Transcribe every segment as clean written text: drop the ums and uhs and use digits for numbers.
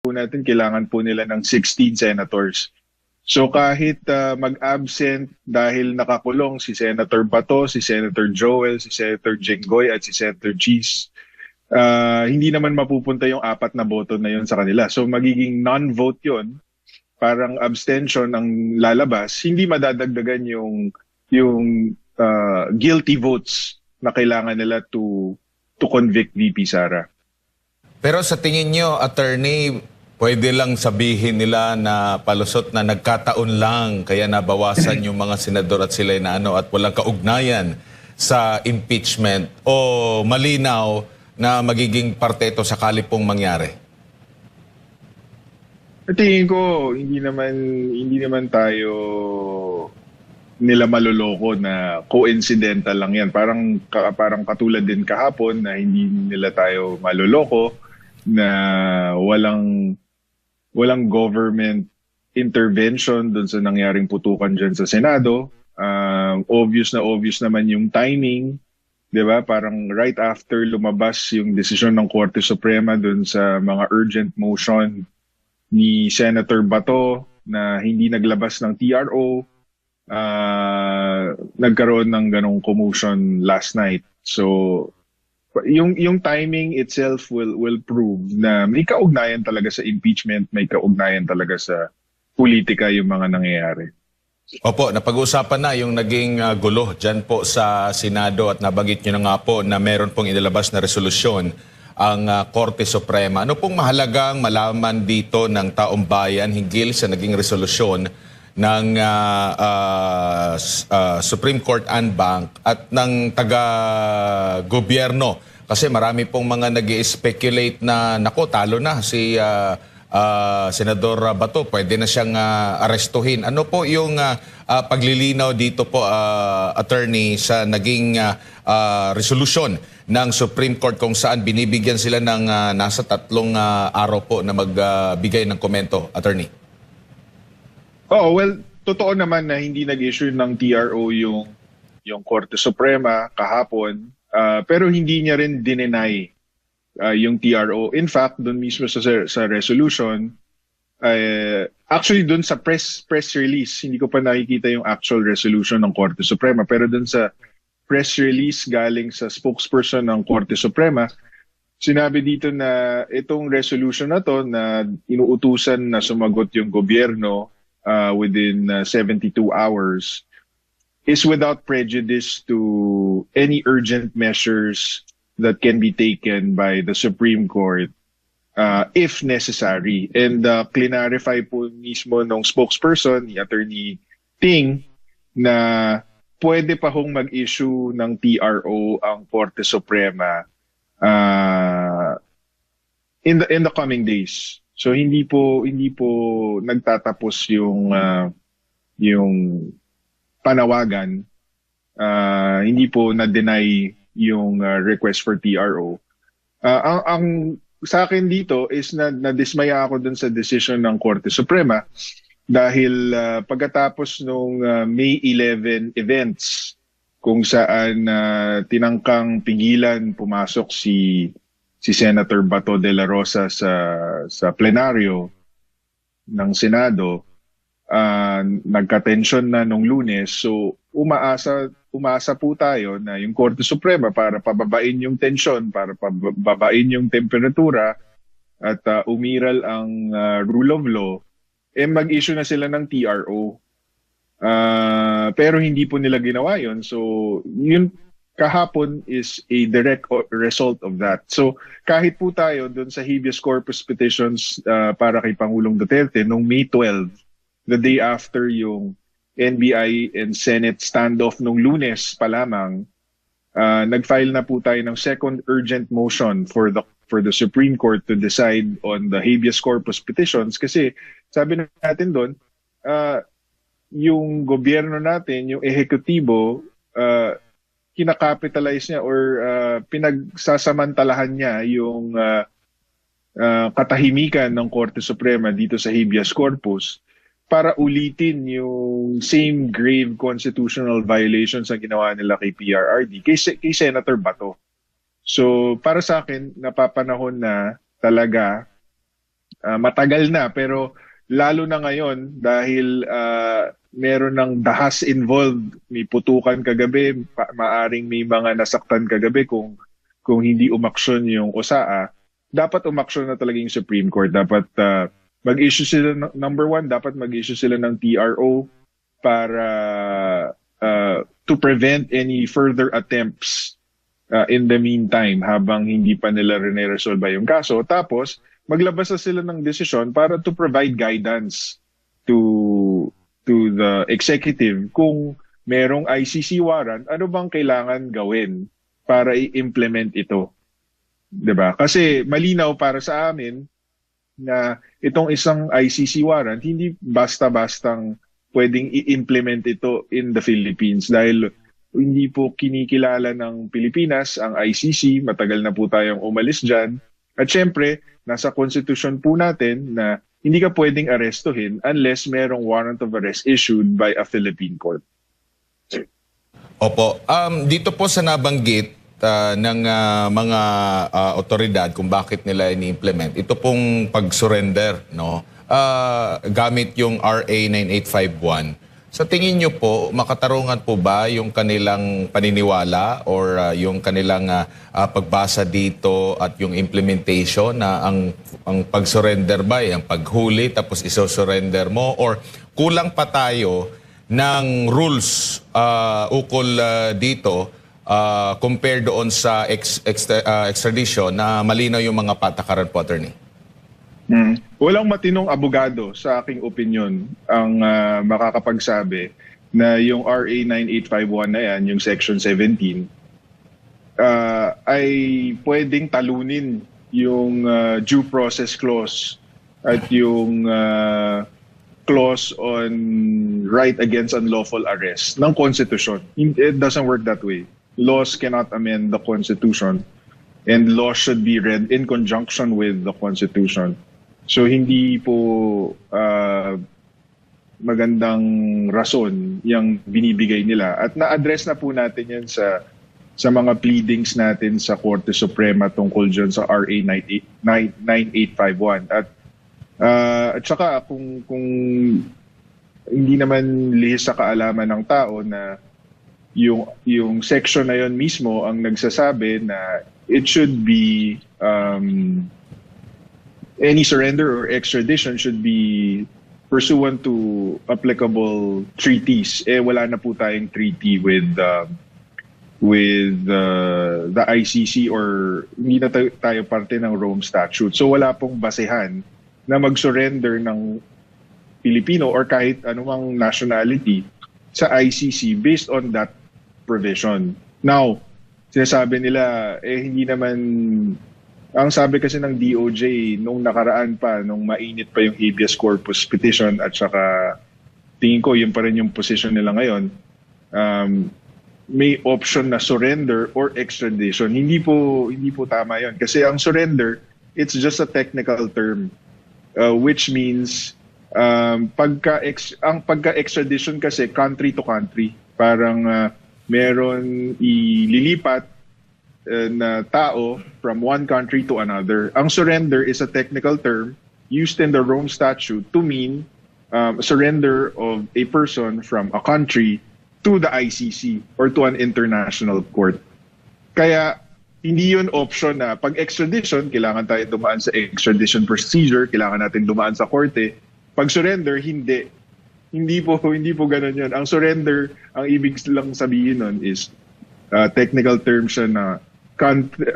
po natin, kailangan po nila ng 16 senators. So kahit mag-absent dahil nakakulong si Senator Bato, si Senator Joel, si Senator Jenggoy at si Senator Cheese, hindi naman mapupunta yung 4 na boto na yun sa kanila. So magiging non-vote yun, parang abstention ang lalabas, hindi madadagdagan yung guilty votes na kailangan nila to convict VP Sara. Pero sa tingin nyo, attorney, pwede lang sabihin nila na palusot na nagkataon lang kaya nabawasan yung mga senador at sila na at walang kaugnayan sa impeachment o malinaw na magiging parte ito sakali pong mangyari? At tingin ko, hindi naman tayo nila maloloko na coincidental lang yan. Parang katulad din kahapon na hindi nila tayo maloloko na walang government intervention doon sa nangyaring putukan dyan sa Senado. Obvious naman yung timing, 'di ba? Parang right after lumabas yung desisyon ng Korte Suprema doon sa mga urgent motion ni Senator Bato na hindi naglabas ng TRO, nagkaroon ng ganong commotion last night. So yung timing itself will prove na may kaugnayan talaga sa impeachment, may kaugnayan talaga sa politika yung mga nangyayari. Opo, napag-uusapan na yung naging gulo dyan po sa Senado at nabanggit nyo na nga po na meron pong inilabas na resolusyon ang Korte Suprema. Ano pong mahalagang malaman dito ng taong bayan hinggil sa naging resolusyon ng Supreme Court and Bank at ng taga-gobyerno? Kasi marami pong mga nag-i-speculate na talo na si Senador Bato, pwede na siyang arestuhin. Ano po yung paglilinaw dito po, attorney, sa naging resolusyon ng Supreme Court kung saan binibigyan sila ng nasa 3 araw po na magbigay ng komento, attorney? Oh, well, totoo naman na hindi nag-issue ng TRO yung Korte Suprema kahapon, pero hindi niya rin dineny yung TRO. In fact, doon mismo sa resolution, actually doon sa press release, hindi ko pa nakikita yung actual resolution ng Korte Suprema, pero doon sa press release galing sa spokesperson ng Korte Suprema, sinabi dito na itong resolution na to na inuutusan na sumagot yung gobyerno within 72 hours is without prejudice to any urgent measures that can be taken by the Supreme Court if necessary. And clarify po mismo ng spokesperson, ni Attorney Ting, na pwede pa hong mag-issue ng TRO ang Korte Suprema in the coming days. So hindi po nagtatapos yung panawagan, hindi po na-deny yung request for TRO. Ang sa akin dito is nadismaya ako dun sa decision ng Korte Suprema dahil pagkatapos nung May 11 events kung saan tinangkang pigilan pumasok si Senator Bato de la Rosa sa plenaryo ng Senado, nagka-tension na nung Lunes. So umaasa po tayo na yung Korte Suprema para pababain yung tension, para pababain yung temperatura at umiral ang rule of law, mag-issue na sila ng TRO. Pero hindi po nila ginawa yun. So yun kahapon is a direct result of that. So kahit po tayo doon sa habeas corpus petitions para kay Pangulong Duterte noong May 12, the day after yung NBI and Senate standoff nung Lunes pa lamang, nag-file na po tayo ng second urgent motion for the Supreme Court to decide on the habeas corpus petitions kasi sabi natin doon, yung gobyerno natin, yung ehekutibo, kinakapitalize niya or pinagsasamantalahan niya yung katahimikan ng Korte Suprema dito sa habeas corpus para ulitin yung same grave constitutional violations na ginawa nila kay PRRD, kay Senator Bato. So para sa akin, napapanahon na talaga matagal na, pero lalo na ngayon dahil meron ng dahas involved, may putukan kagabi, maaring may mga nasaktan kagabi kung hindi umaksyon yung OSAA, dapat umaksyon na talaga yung Supreme Court. Dapat mag-issue sila, number one, dapat mag-issue sila ng TRO para to prevent any further attempts in the meantime habang hindi pa nila resolve yung kaso. Tapos, maglabas na sila ng desisyon para to provide guidance to the executive kung merong ICC warrant, ano bang kailangan gawin para i-implement ito. 'Di ba? Kasi malinaw para sa amin na itong isang ICC warrant, hindi basta-bastang pwedeng i-implement ito in the Philippines dahil hindi po kinikilala ng Pilipinas ang ICC, matagal na po tayong umalis dyan. At syempre, nasa constitution po natin na hindi ka pwedeng arestuhin unless merong warrant of arrest issued by a Philippine court. Opo. Dito po sa nabanggit ng mga otoridad kung bakit nila ini-implement, ito pong pag-surrender, no? Gamit yung RA 9851. Sa tingin nyo po, makatarungan po ba yung kanilang paniniwala or yung kanilang pagbasa dito at yung implementation na ang pag-surrender ba, ang paghuli tapos iso-surrender mo, or kulang pa tayo ng rules ukol dito compared doon sa extradition na malinaw yung mga patakaran po, attorney? Walang matinong abogado sa aking opinion ang makakapagsabi na yung RA 9851 na yan, yung Section 17, ay pwedeng talunin yung due process clause at yung clause on right against unlawful arrest ng Constitution. It doesn't work that way. Laws cannot amend the Constitution, and laws should be read in conjunction with the Constitution. So hindi po magandang rason yung binibigay nila. At na-address na po natin yan sa mga pleadings natin sa Korte Suprema tungkol dyan sa RA 9851. At saka kung hindi naman lihis sa kaalaman ng tao na yung section na yon mismo ang nagsasabi na it should be any surrender or extradition should be pursuant to applicable treaties. Wala na po tayong treaty with the ICC, or hindi na tayo parte ng Rome Statute. So wala pong basehan na mag-surrender ng Pilipino or kahit anumang nationality sa ICC based on that provision. Now, sinasabi nila, hindi naman. Ang sabi kasi ng DOJ nung nakaraan pa, nung mainit pa yung habeas corpus petition, at saka tingin ko yun pa rin yung position nila ngayon, may option na surrender or extradition. Hindi po tama yun. Kasi ang surrender, it's just a technical term, which means ang pagka-extradition kasi country to country. Parang meron ililipat na tao from one country to another. Ang surrender is a technical term used in the Rome Statute to mean surrender of a person from a country to the ICC or to an international court. Kaya hindi yun option na pag extradition, kailangan tayo dumaan sa extradition procedure, kailangan natin dumaan sa korte. Pag surrender, hindi. Hindi po ganun yun. Ang surrender, ang ibig lang sabihin nun is technical term siya na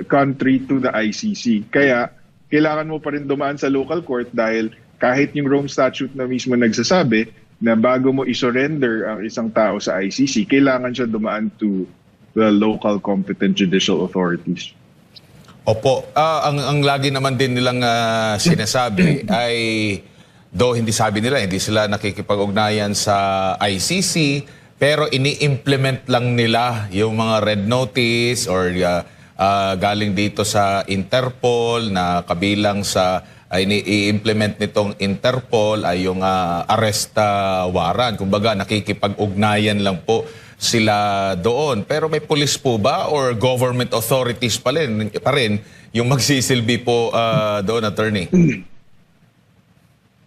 country to the ICC. Kaya, kailangan mo pa rin dumaan sa local court dahil kahit yung Rome Statute na mismo nagsasabi na bago mo isurrender ang isang tao sa ICC, kailangan siya dumaan to the local competent judicial authorities. Opo. Ang lagi naman din nilang sinasabi ay, though hindi sabi nila, hindi sila nakikipag-ugnayan sa ICC, pero ini-implement lang nila yung mga red notice or galing dito sa Interpol na kabilang sa i-implement nitong Interpol ay yung arrest warrant. Kumbaga nakikipag-ugnayan lang po sila doon. Pero may police po ba or government authorities pa rin yung magsisilbi po doon, attorney?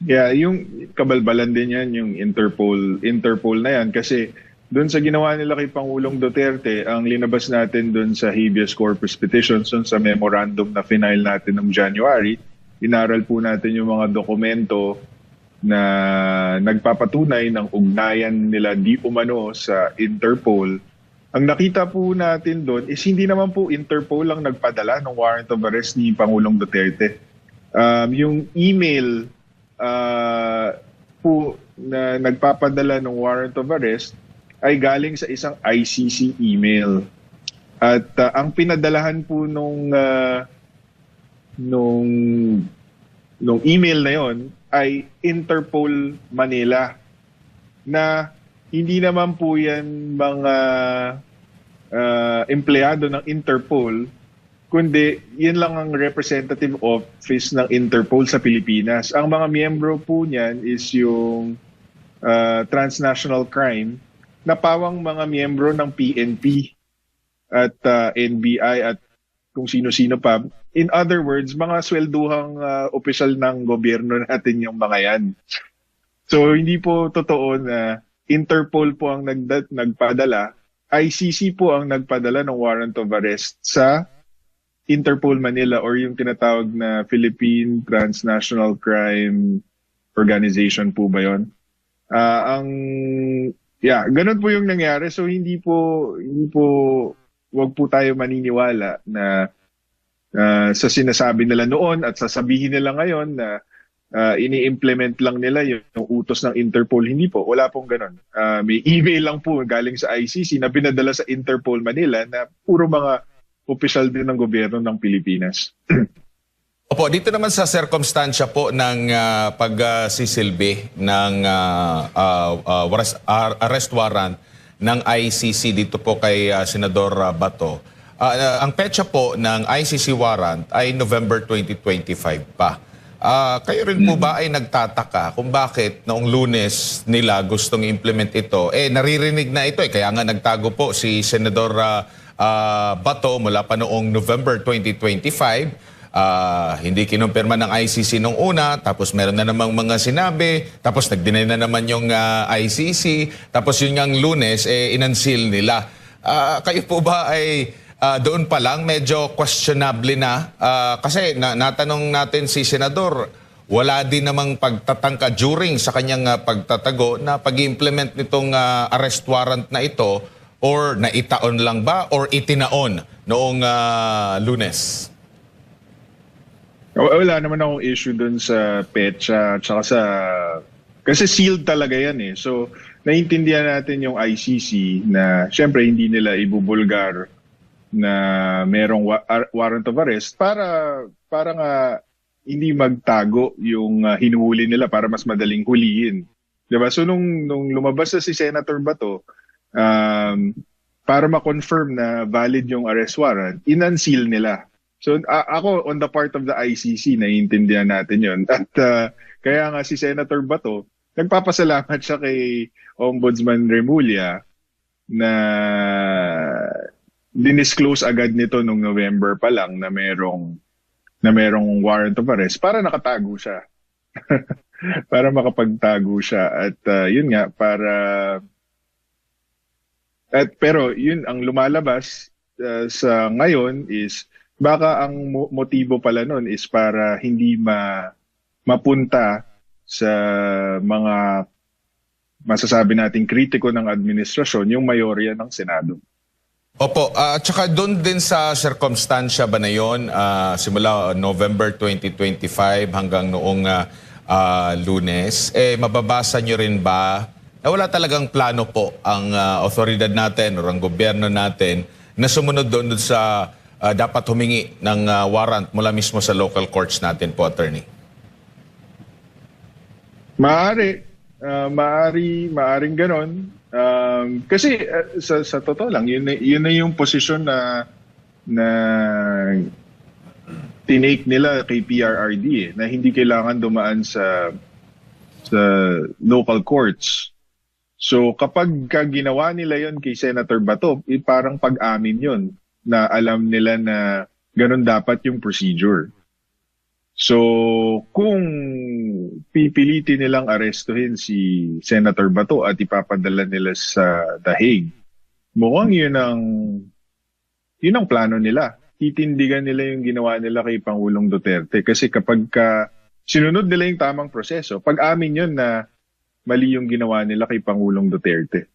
Yeah, yung kabalbalan din yan, yung Interpol na yan. Kasi doon sa ginawa nila kay Pangulong Duterte, ang linabas natin doon sa habeas corpus petitions, doon sa memorandum na final natin noong January, inaral po natin yung mga dokumento na nagpapatunay ng ugnayan nila di umano sa Interpol. Ang nakita po natin doon is hindi naman po Interpol ang nagpadala ng warrant of arrest ni Pangulong Duterte. Yung email po na nagpapadala ng warrant of arrest ay galing sa isang ICC email. At ang pinadalahan po nung email na yon ay Interpol Manila, na hindi naman po yan mga empleyado ng Interpol, kundi yun lang ang representative office ng Interpol sa Pilipinas. Ang mga miyembro po niyan is yung transnational crime na pawang mga miyembro ng PNP at NBI at kung sino-sino pa. In other words, mga swelduhang opisyal ng gobyerno natin yung mga yan. So hindi po totoo na Interpol po ang nagpadala, ICC po ang nagpadala ng warrant of arrest sa Interpol Manila, or yung tinatawag na Philippine Transnational Crime Organization po ba yun? Ganun po yung nangyari. So hindi po wag po tayo maniniwala na sa sinasabi nila noon at sasabihin nila ngayon na ini-implement lang nila yung utos ng Interpol. Hindi po, wala pong ganun. May email lang po galing sa ICC na pinadala sa Interpol Manila na puro mga opisyal din ng gobyerno ng Pilipinas. Opo, dito naman sa circumstansya po ng pagsisilbi ng arrest warrant ng ICC dito po kay Senador Bato. Ang petsa po ng ICC warrant ay November 2025 pa. Kayo rin po ba ay nagtataka kung bakit noong Lunes nila gustong implement ito? Naririnig na ito kaya nga nagtago po si Senador Bato mula pa noong November 2025. Hindi kinumpirma ng ICC nung una, tapos meron na namang mga sinabi, tapos nag-deny na naman yung ICC, tapos yun ngang Lunes, inunseal nila. Kayo po ba ay doon pa lang medyo questionable na? Kasi natanong natin si Senador, wala din namang pagtatangka during sa kanyang pagtatago na pag-implement nitong arrest warrant na ito, or naitaon lang ba or itinaon noong Lunes? Wala naman akong issue dun sa petsa tsaka kasi sealed talaga yan eh. So naiintindihan natin yung ICC na syempre hindi nila ibubulgar na merong warrant of arrest para nga hindi magtago yung hinuhuli nila para mas madaling hulihin. Diba? So nung lumabas na si Senator Bato, para ma-confirm na valid yung arrest warrant, inunseal nila. So ako, on the part of the ICC, naiintindihan natin yun. At kaya nga si Senator Bato, nagpapasalamat siya kay Ombudsman Remulla na dinisclose agad nito nung November pa lang na merong warrant of arrest para nakatago siya. Para makapagtago siya. At yun nga, pero yun ang lumalabas sa ngayon is baka ang motibo pala nun is para hindi mapunta sa mga masasabi nating kritiko ng administrasyon yung mayorya ng Senado. Opo, at saka doon din sa circumstansya ba na yun, simula November 2025 hanggang noong Lunes, mababasa nyo rin ba na wala talagang plano po ang otoridad natin o ang gobyerno natin na sumunod doon sa dapat humingi ng warrant mula mismo sa local courts natin po, Attorney? Maaring ganon. Kasi sa totoo lang, yun na yung posisyon na tinake nila kay PRRD na hindi kailangan dumaan sa local courts. So kapag ginawa nila yon kay Senator Bato, parang pag-amin yon na alam nila na ganun dapat yung procedure. So, kung pipilitin nilang arestuhin si Senator Bato at ipapadala nila sa The Hague, mukhang yun ang plano nila. Titindigan nila yung ginawa nila kay Pangulong Duterte. Kasi kapag sinunod nila yung tamang proseso, pag-amin yun na mali yung ginawa nila kay Pangulong Duterte.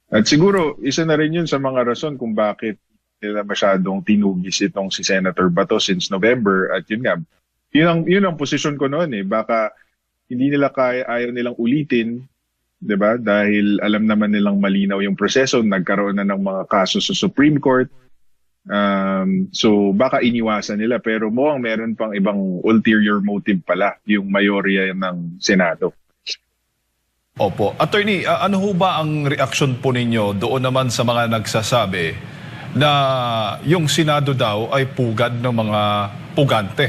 At siguro, isa na rin yun sa mga rason kung bakit nila masyadong tinugis itong si Senator Bato since November. At yun nga, yun ang posisyon ko noon eh. Baka hindi nila ayaw nilang ulitin, 'di ba? Dahil alam naman nilang malinaw yung proseso, nagkaroon na ng mga kaso sa Supreme Court. So baka iniwasan nila, pero mukhang meron pang ibang ulterior motive pala yung mayorya ng Senado. Opo. Attorney, ano ho ba ang reaksyon po ninyo doon naman sa mga nagsasabi na yung Senado daw ay pugad ng mga pugante?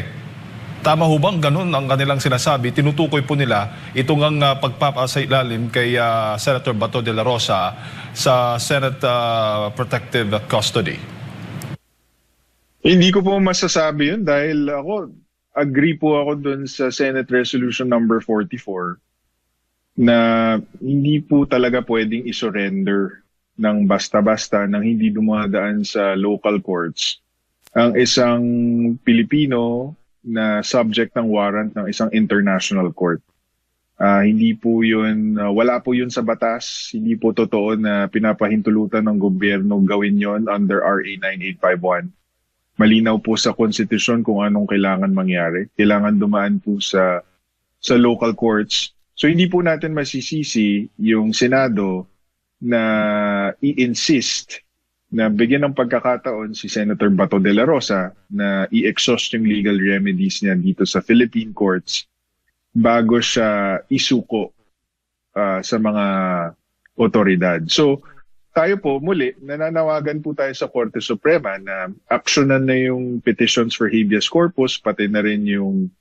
Tama ho bang ganun ang kanilang sinasabi? Tinutukoy po nila itong ang pagpapasailalim kay Senator Bato de la Rosa sa Senate Protective Custody. Hindi ko po masasabi yun dahil agree po ako dun sa Senate Resolution number 44 na hindi po talaga pwedeng isurrender ng basta-basta nang hindi dumadaan sa local courts ang isang Pilipino na subject ng warrant ng isang international court. Hindi po yun, wala po yun sa batas. Hindi po totoo na pinapahintulutan ng gobyerno gawin yon under RA 9851. Malinaw po sa konstitusyon kung anong kailangan mangyari. Kailangan dumaan po sa local courts. So hindi po natin masisisi yung Senado na i-insist na bigyan ng pagkakataon si Senator Bato de la Rosa na i-exhaust yung legal remedies niya dito sa Philippine courts bago siya isuko sa mga otoridad. So tayo po muli, nananawagan po tayo sa Korte Suprema na aksyonan na yung petitions for habeas corpus, pati na rin yung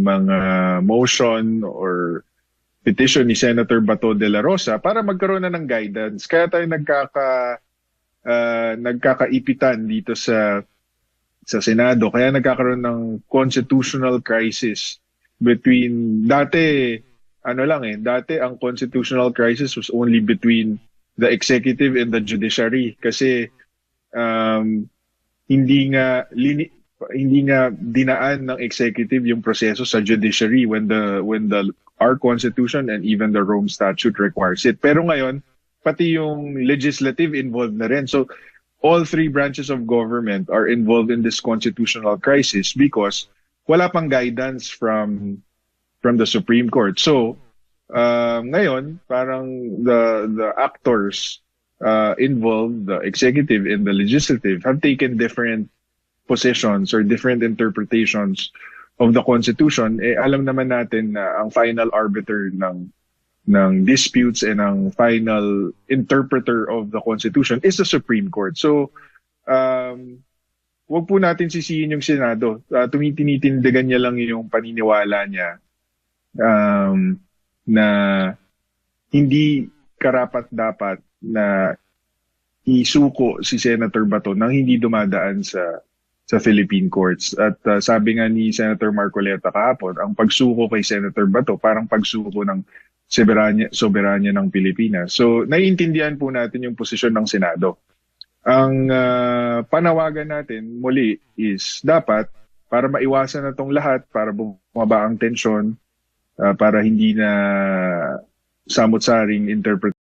mga motion or petition ni Senator Bato de la Rosa para magkaroon na ng guidance. Kaya tayo nagkakaipitan dito sa Senado. Kaya nagkakaroon ng constitutional crisis between dati ang constitutional crisis was only between the executive and the judiciary kasi hindi nga dinaan ng executive yung proseso sa judiciary when our constitution and even the Rome Statute requires it. Pero ngayon, pati yung legislative involved na rin. So all three branches of government are involved in this constitutional crisis because wala pang guidance from the Supreme Court. So ngayon, parang the actors involved, the executive and the legislative, have taken different positions or different interpretations of the Constitution. Alam naman natin na ang final arbiter ng disputes and ang final interpreter of the Constitution is the Supreme Court. So, wag po natin sisihin yung Senado. Tinitindigan niya lang yung paniniwala niya na hindi karapat-dapat na isuko si Senator Bato nang hindi dumadaan sa Philippine courts. At sabi nga ni Senator Marcoleta kahapon, ang pagsuko kay Senator Bato parang pagsuko ng soberanya ng Pilipinas. So, naiintindihan po natin yung posisyon ng Senado. Ang panawagan natin muli is dapat para maiwasan na tong lahat, para bumaba ang tensyon, para hindi na samot-saring interpretation